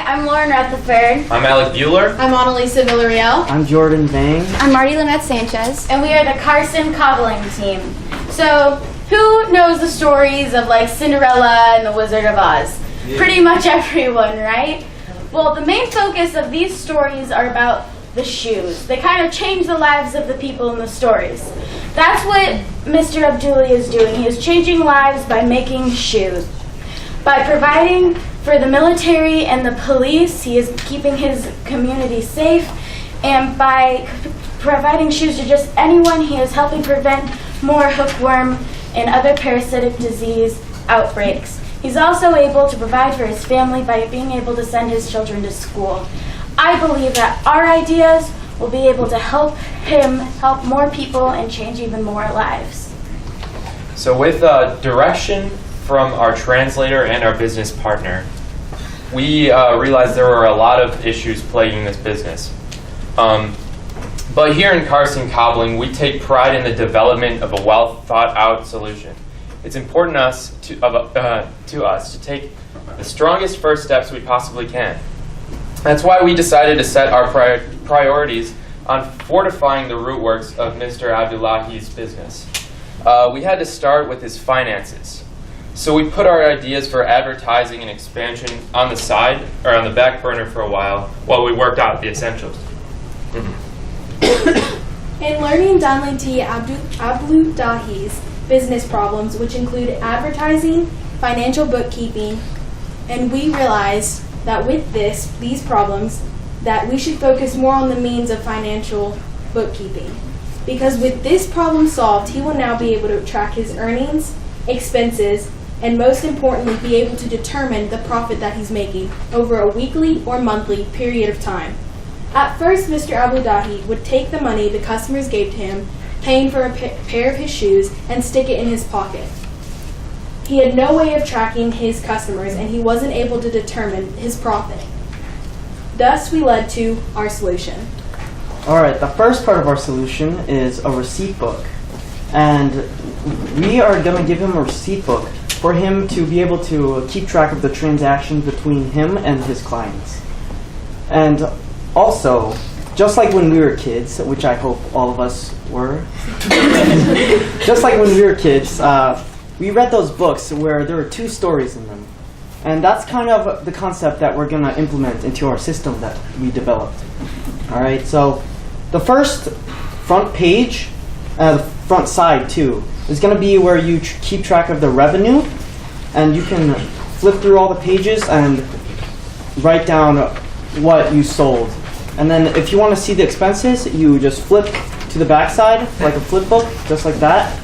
I'm Lauren Rutherford. I'm Alec Bueller. I'm Annalisa Villarreal. I'm Jordan Bang. I'm Marty Lynette Sanchez. And we are the Carson Cobbling team. So, who knows the stories of like Cinderella and the Wizard of Oz? Yeah. Pretty much everyone, right? Well, the main focus of these stories are about the shoes. They kind of change the lives of the people in the stories. That's what Mr. Abdullah is doing. He is changing lives by making shoes. By providing for the military and the police, he is keeping his community safe. And by providing shoes to just anyone, he is helping prevent more hookworm and other parasitic disease outbreaks. He's also able to provide for his family by being able to send his children to school. I believe that our ideas will be able to help him help more people and change even more lives. So with direction from our translator and our business partner, we realized there were a lot of issues plaguing this business. But here in Carson Cobbling, we take pride in the development of a well-thought-out solution. It's important to us to take the strongest first steps we possibly can. That's why we decided to set our priorities on fortifying the root works of Mr. Abdullahi's business. We had to start with his finances. So we put our ideas for advertising and expansion on the side, or on the back burner for a while we worked out the essentials. In learning Danliti Abdullahi's business problems, which include advertising, financial bookkeeping, and we realized that with these problems, that we should focus more on the means of financial bookkeeping. Because with this problem solved, he will now be able to track his earnings, expenses, and most importantly, be able to determine the profit that he's making over a weekly or monthly period of time. At first, Mr. Abdullahi would take the money the customers gave to him, paying for a pair of his shoes, and stick it in his pocket. He had no way of tracking his customers, and he wasn't able to determine his profit. Thus, we led to our solution. All right, the first part of our solution is a receipt book. And we are going to give him a receipt book for him to be able to keep track of the transactions between him and his clients. And also, just like when we were kids, which I hope all of us were, just like when we were kids, we read those books where there were two stories in them. And that's kind of the concept that we're going to implement into our system that we developed. All right, so the first front page, the front side too, is going to be where you keep track of the revenue. And you can flip through all the pages and write down what you sold. And then if you want to see the expenses, you just flip to the back side like a flip book, just like that.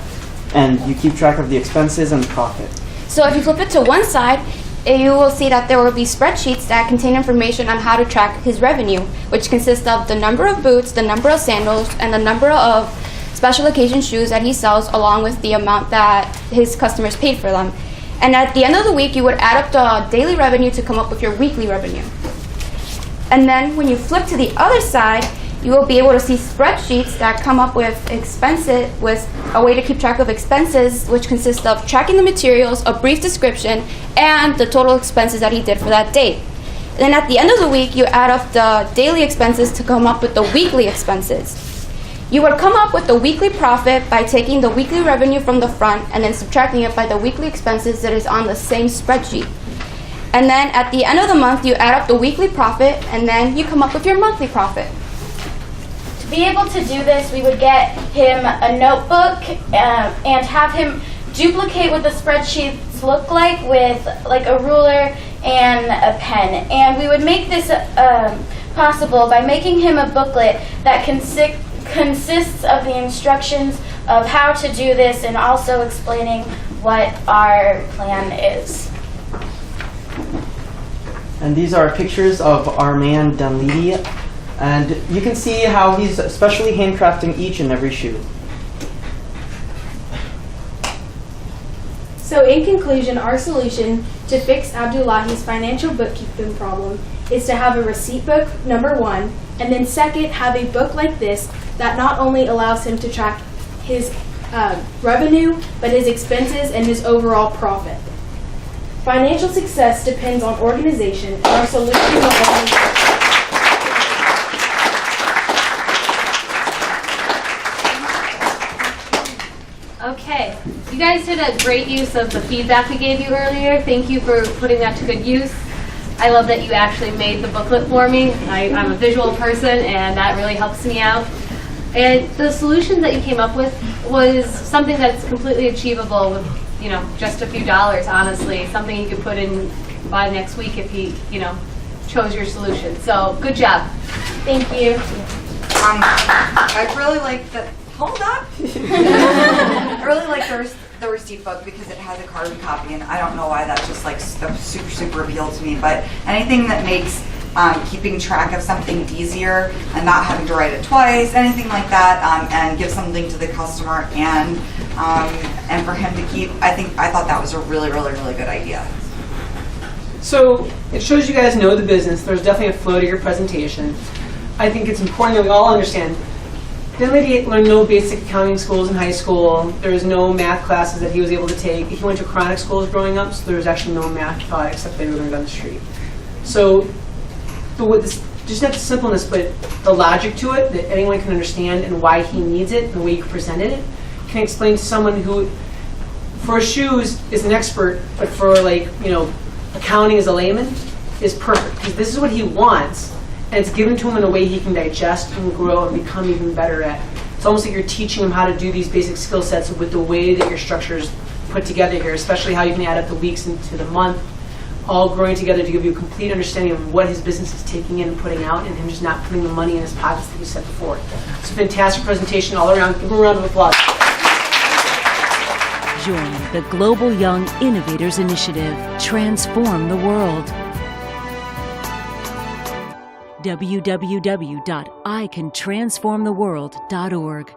And you keep track of the expenses and profit. So if you flip it to one side, you will see that there will be spreadsheets that contain information on how to track his revenue, which consists of the number of boots, the number of sandals, and the number of special occasion shoes that he sells, along with the amount that his customers paid for them. And at the end of the week, you would add up the daily revenue to come up with your weekly revenue. And then when you flip to the other side, you will be able to see spreadsheets that come up with expenses, with a way to keep track of expenses, which consists of tracking the materials, a brief description, and the total expenses that he did for that day. And then at the end of the week, you add up the daily expenses to come up with the weekly expenses. You would come up with the weekly profit by taking the weekly revenue from the front and then subtracting it by the weekly expenses that is on the same spreadsheet. And then at the end of the month, you add up the weekly profit, and then you come up with your monthly profit. To be able to do this, we would get him a notebook and have him duplicate what the spreadsheets look like with like a ruler and a pen. And we would make this possible by making him a booklet that consists of the instructions of how to do this and also explaining what our plan is. And these are pictures of our man Danliti, and you can see how he's specially handcrafting each and every shoe. So in conclusion, our solution to fix Abdullahi's financial bookkeeping problem is to have a receipt book, number one, and then second, have a book like this that not only allows him to track his revenue, but his expenses and his overall profit. Financial success depends on organization, and our solution will only work. Okay, you guys did a great use of the feedback we gave you earlier. Thank you for putting that to good use. I love that you actually made the booklet for me. I'm a visual person, and that really helps me out. And the solution that you came up with was something that's completely achievable with, just a few dollars, honestly. Something you could put in by next week if you, chose your solution. So, good job. Thank you. I really like the, hold up. I really like the receipt book because it has a carbon copy, and I don't know why that's just like super, super appealed to me, but anything that makes keeping track of something easier and not having to write it twice, anything like that, and give something to the customer and for him to keep, I thought that was a really, really, really good idea. So it shows you guys know the business. There's definitely a flow to your presentation. I think it's important that we all understand Dinwiddie learned no basic accounting schools in high school. There was no math classes that he was able to take. He went to chronic schools growing up, so there was actually no math taught except they learned on the street. So, just not the simpleness, but the logic to it that anyone can understand and why he needs it and the way you presented it can explain to someone who, for shoes, is an expert, but for accounting as a layman is perfect because this is what he wants. And it's given to him in a way he can digest and grow and become even better at. It's almost like you're teaching him how to do these basic skill sets with the way that your structure is put together here, especially how you can add up the weeks into the month, all growing together to give you a complete understanding of what his business is taking in and putting out, and him just not putting the money in his pockets that you said before. It's a fantastic presentation all around. Give him a round of applause. Join the Global Young Innovators Initiative. Transform the world. www.icantransformtheworld.org